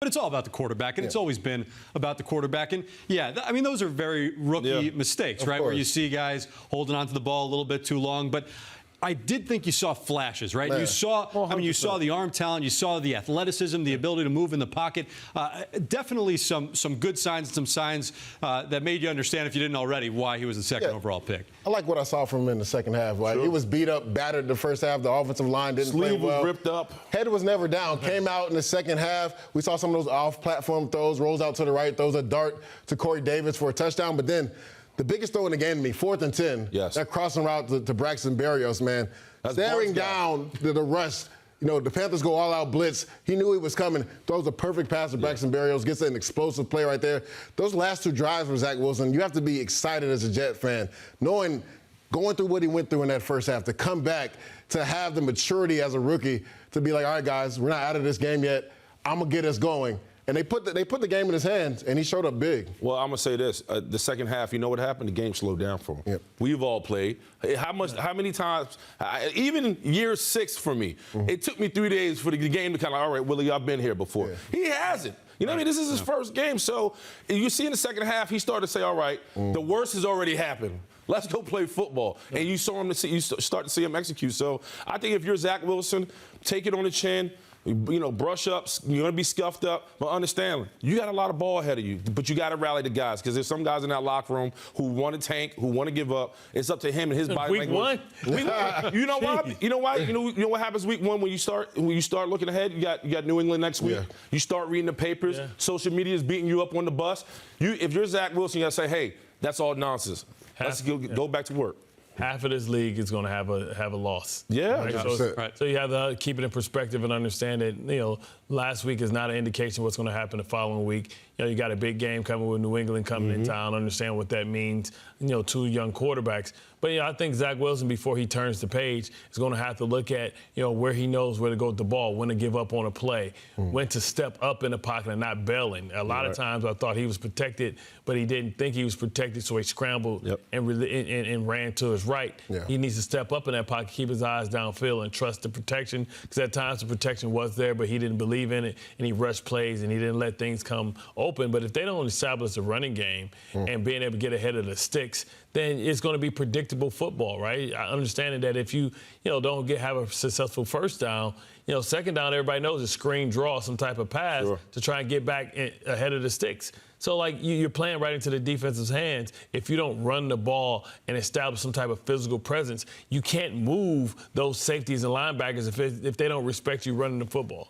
But it's all about the quarterback, and it's always been about the quarterback. And, I mean, those are very rookie mistakes, right, where you see guys holding onto the ball a little bit too long. But I did think you saw flashes, right? Man. You saw, you saw the arm talent, you saw the athleticism, the ability to move in the pocket. Definitely some good signs, some signs that made you understand, if you didn't already, why he was the second overall pick. I like what I saw from him in the second half. Right? He was beat up, battered the first half. The offensive line didn't play well. Sleeve was ripped up. Head was never down. Came out in the second half. We saw some of those off-platform throws, rolls out to the right, throws a dart to Corey Davis for a touchdown. But then the biggest throw in the game to me, 4th and 10, that crossing route to Braxton Berrios, man. Staring down the rush. You know, the Panthers go all-out blitz. He knew he was coming. Throws a perfect pass to Braxton Berrios. Gets an explosive play right there. Those last 2 drives for Zach Wilson, you have to be excited as a Jet fan, knowing going through what he went through in that first half, to come back, to have the maturity as a rookie, to be like, all right, guys, we're not out of this game yet. I'm going to get us going. And they put the game in his hands, and he showed up big. Well, I'm going to say this. The second half, you know what happened? The game slowed down for him. Yep. We've all played. How many times, even year 6 for me, it took me 3 days for the game to kind of, all right, Willie, I've been here before. He hasn't. You know what I mean? This is his first game. So you see in the second half, he started to say, all right, the worst has already happened. Let's go play football. And you start to see him execute. So I think if you're Zach Wilson, take it on the chin. You know, brush up. You're going to be scuffed up. But understand, you got a lot of ball ahead of you. But you got to rally the guys, because there's some guys in that locker room who want to tank, who want to give up. It's up to him and his body language. Week 1? You know why? You know why? You know what happens week 1 when you start looking ahead? You got New England next week. You start reading the papers. Social media is beating you up on the bus. If you're Zach Wilson, you got to say, hey, that's all nonsense. Let's go back to work. Half of this league is going to have a loss. Yeah, right? So you have to keep it in perspective and understand that, you know, last week is not an indication of what's going to happen the following week. You know, you got a big game coming with New England coming in town. Understand what that means, you know, 2 young quarterbacks. But, you know, I think Zach Wilson, before he turns the page, is going to have to look at, you know, where he knows where to go with the ball, when to give up on a play, when to step up in the pocket and not bailing. A lot of times I thought he was protected, but he didn't think he was protected, so he scrambled and ran to his right. He needs to step up in that pocket, keep his eyes downfield, and trust the protection, because at times the protection was there, but he didn't believe in it, and he rushed plays, and he didn't let things come open. But if they don't establish a running game and being able to get ahead of the sticks, then it's going to be predictable football, right? I understand that if you don't have a successful first down, you know, second down, everybody knows a screen draw, some type of pass to try and get back ahead of the sticks. So, like, you're playing right into the defense's hands. If you don't run the ball and establish some type of physical presence, you can't move those safeties and linebackers if they don't respect you running the football.